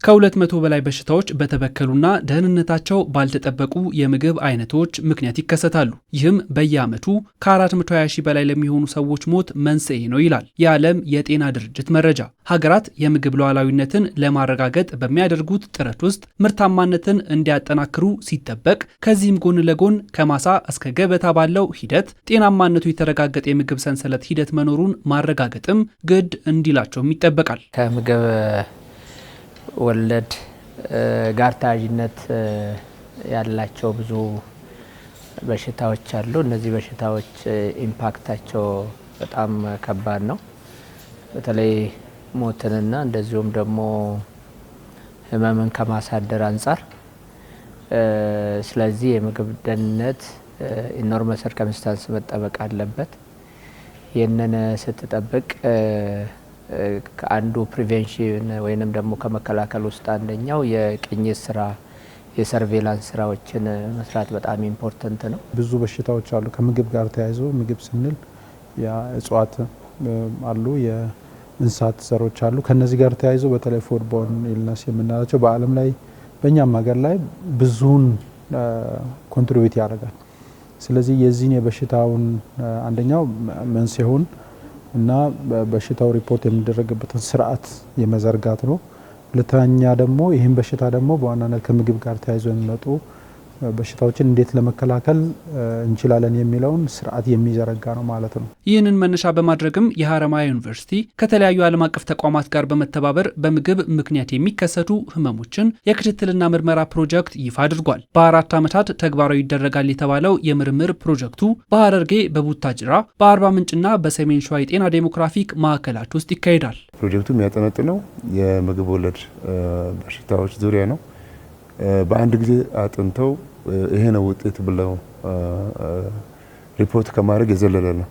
ከ200 በላይ በሽታዎች በተበከሉና ደህንነታቸው ባልተጠበቁ የምግብ አይነቶች ምክንያት ይከሰታሉ። ይህም በየዓመቱ ከ420 ሺህ በላይ ለሚሆኑ ሰዎች ሞት መንስኤ ነው ይላል የዓለም የጤና ድርጅት መረጃ። ሀገራት የምግብ ሉዓላዊነትን ለማረጋገጥ በሚያደርጉት ጥረት ውስጥ ምርታማነትን እንዲያጠናክሩ ሲጠበቅ፣ ከዚህም ጎን ለጎን ከማሳ እስከ ገበታ ባለው ሂደት ጤናማነቱ የተረጋገጠ የምግብ ሰንሰለት ሂደት መኖሩን ማረጋገጥም ግድ እንዲላቸውም ይጠበቃል። ከምግብ ወለድ ጋር ተያያዥነት ያላቸው ብዙ በሽታዎች አሉ። እነዚህ በሽታዎች ኢምፓክታቸው በጣም ከባድ ነው። በተለይ ሞትንና እንደዚሁም ደግሞ ህመምን ከማሳደር አንጻር ስለዚህ የምግብ ደህንነት ኢኖርማል ሰርከምስታንስ መጠበቅ አለበት። ይህንን ስትጠብቅ ከአንዱ ፕሪቬንሽን ወይንም ደግሞ ከመከላከል ውስጥ አንደኛው የቅኝት ስራ የሰርቬላንስ ስራዎችን መስራት በጣም ኢምፖርታንት ነው። ብዙ በሽታዎች አሉ ከምግብ ጋር ተያይዞ። ምግብ ስንል የእጽዋት አሉ፣ የእንስሳት ዘሮች አሉ። ከነዚህ ጋር ተያይዞ በተለይ ፉድ ቦርን ኢልነስ የምንላቸው በዓለም ላይ በእኛም ሀገር ላይ ብዙውን ኮንትሪቢዩት ያደርጋል። ስለዚህ የዚህን የበሽታውን አንደኛው መንስኤውን እና በሽታው ሪፖርት የሚደረግበትን ስርዓት የመዘርጋት ነው። ሁለተኛ ደግሞ ይህን በሽታ ደግሞ በዋናነት ከምግብ ጋር ተያይዞ የሚመጡ በሽታዎችን እንዴት ለመከላከል እንችላለን የሚለውን ስርዓት የሚዘረጋ ነው ማለት ነው። ይህንን መነሻ በማድረግም የሀረማያ ዩኒቨርሲቲ ከተለያዩ ዓለም አቀፍ ተቋማት ጋር በመተባበር በምግብ ምክንያት የሚከሰቱ ህመሞችን የክትትልና ምርመራ ፕሮጀክት ይፋ አድርጓል። በ4 ዓመታት ተግባራዊ ይደረጋል የተባለው የምርምር ፕሮጀክቱ በሐረርጌ፣ በቡታጅራ፣ በአርባ ምንጭና በሰሜን ሸዋ የጤና ዴሞግራፊክ ማዕከላት ውስጥ ይካሄዳል። ፕሮጀክቱ የሚያጠነጥነው የምግብ ወለድ በሽታዎች ዙሪያ ነው። በአንድ ጊዜ አጥንተው ይሄ ነው ውጤት ብለው ሪፖርት ከማድረግ የዘለለ ነው።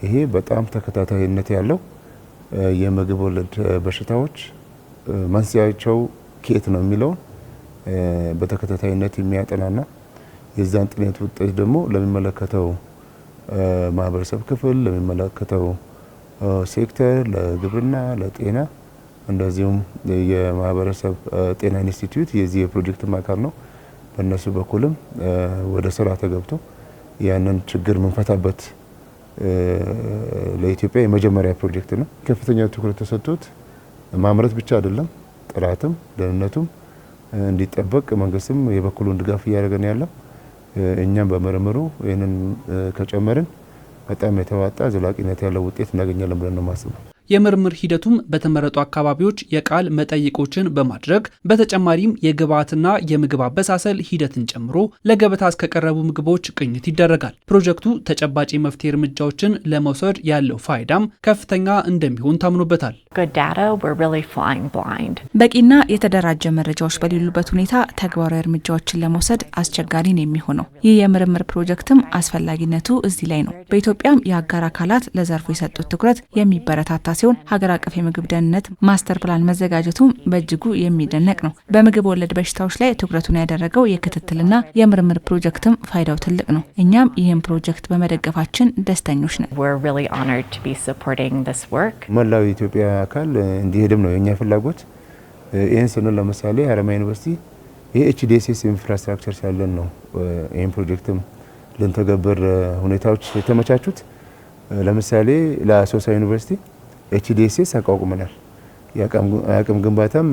ይሄ በጣም ተከታታይነት ያለው የምግብ ወለድ በሽታዎች መንስኤያቸው ከየት ነው የሚለውን በተከታታይነት የሚያጠናና የዛን ጥናት ውጤት ደግሞ ለሚመለከተው ማህበረሰብ ክፍል፣ ለሚመለከተው ሴክተር፣ ለግብርና፣ ለጤና እንደዚሁም የማህበረሰብ ጤና ኢንስቲትዩት የዚህ የፕሮጀክት አካል ነው። በእነሱ በኩልም ወደ ስራ ተገብቶ ያንን ችግር መንፈታበት ለኢትዮጵያ የመጀመሪያ ፕሮጀክት ነው። ከፍተኛ ትኩረት ተሰጥቶት ማምረት ብቻ አይደለም፣ ጥራትም ደህንነቱም እንዲጠበቅ መንግስትም የበኩሉን ድጋፍ እያደረገ ነው ያለው። እኛም በምርምሩ ይህንን ከጨመርን በጣም የተዋጣ ዘላቂነት ያለው ውጤት እናገኛለን ብለን ነው የማስበው። የምርምር ሂደቱም በተመረጡ አካባቢዎች የቃል መጠይቆችን በማድረግ በተጨማሪም የግብዓትና የምግብ አበሳሰል ሂደትን ጨምሮ ለገበታ እስከቀረቡ ምግቦች ቅኝት ይደረጋል። ፕሮጀክቱ ተጨባጭ የመፍትሄ እርምጃዎችን ለመውሰድ ያለው ፋይዳም ከፍተኛ እንደሚሆን ታምኖበታል። በቂና የተደራጀ መረጃዎች በሌሉበት ሁኔታ ተግባራዊ እርምጃዎችን ለመውሰድ አስቸጋሪ ነው የሚሆነው። ይህ የምርምር ፕሮጀክትም አስፈላጊነቱ እዚህ ላይ ነው። በኢትዮጵያም የአጋር አካላት ለዘርፉ የሰጡት ትኩረት የሚበረታታ ሲሆን ሀገር አቀፍ የምግብ ደህንነት ማስተር ፕላን መዘጋጀቱም በእጅጉ የሚደነቅ ነው። በምግብ ወለድ በሽታዎች ላይ ትኩረቱን ያደረገው የክትትልና የምርምር ፕሮጀክትም ፋይዳው ትልቅ ነው። እኛም ይህን ፕሮጀክት በመደገፋችን ደስተኞች ነን። መላው የኢትዮጵያ አካል እንዲሄድም ነው የኛ ፍላጎት። ይህን ስንል ለምሳሌ ሀረማያ ዩኒቨርሲቲ የኤችዲኤስኤስ ኢንፍራስትራክቸር ያለን ነው ይህን ፕሮጀክትም ልንተገብር ሁኔታዎች የተመቻቹት። ለምሳሌ ለአሶሳ ዩኒቨርሲቲ ኤችዲኤስኤስ አቋቁመናል። የአቅም ግንባታም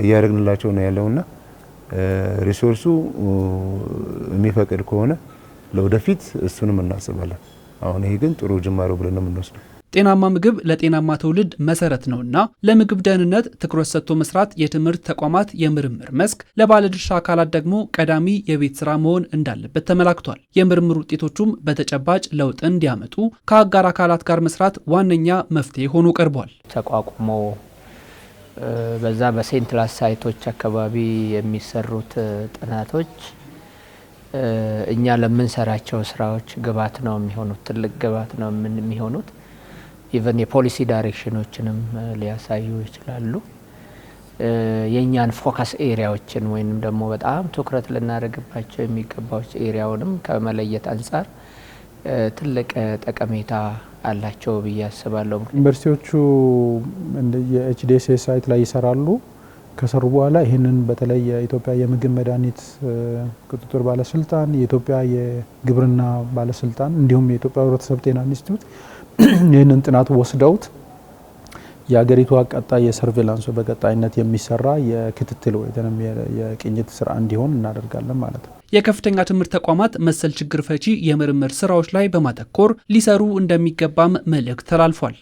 እያደረግንላቸው ነው ያለውና ሪሶርሱ የሚፈቅድ ከሆነ ለወደፊት እሱንም እናስባለን። አሁን ይሄ ግን ጥሩ ጅማሮ ብለን ነው የምንወስደው። ጤናማ ምግብ ለጤናማ ትውልድ መሰረት ነውና ለምግብ ደህንነት ትኩረት ሰጥቶ መስራት የትምህርት ተቋማት የምርምር መስክ፣ ለባለድርሻ አካላት ደግሞ ቀዳሚ የቤት ስራ መሆን እንዳለበት ተመላክቷል። የምርምር ውጤቶቹም በተጨባጭ ለውጥ እንዲያመጡ ከአጋር አካላት ጋር መስራት ዋነኛ መፍትሄ ሆኖ ቀርቧል። ተቋቁሞ በዛ በሴንትራል ሳይቶች አካባቢ የሚሰሩት ጥናቶች እኛ ለምንሰራቸው ስራዎች ግብዓት ነው የሚሆኑት፣ ትልቅ ግብዓት ነው የሚሆኑት። ኢቨን የፖሊሲ ዳይሬክሽኖችንም ሊያሳዩ ይችላሉ። የኛን ፎከስ ኤሪያዎችን ወይም ደግሞ በጣም ትኩረት ልናደርግባቸው የሚገባዎች ኤሪያውንም ከመለየት አንጻር ትልቅ ጠቀሜታ አላቸው ብዬ አስባለሁ። ዩኒቨርሲቲዎቹ የኤችዲኤስኤስ ሳይት ላይ ይሰራሉ። ከሰሩ በኋላ ይህንን በተለይ የኢትዮጵያ የምግብ መድኃኒት ቁጥጥር ባለስልጣን፣ የኢትዮጵያ የግብርና ባለስልጣን እንዲሁም የኢትዮጵያ ሕብረተሰብ ጤና ኢንስቲትዩት ይህንን ጥናት ወስደውት የሀገሪቱ ቀጣይ የሰርቬላንስ በቀጣይነት የሚሰራ የክትትል ወይም የቅኝት ስራ እንዲሆን እናደርጋለን ማለት ነው። የከፍተኛ ትምህርት ተቋማት መሰል ችግር ፈቺ የምርምር ስራዎች ላይ በማተኮር ሊሰሩ እንደሚገባም መልእክት ተላልፏል።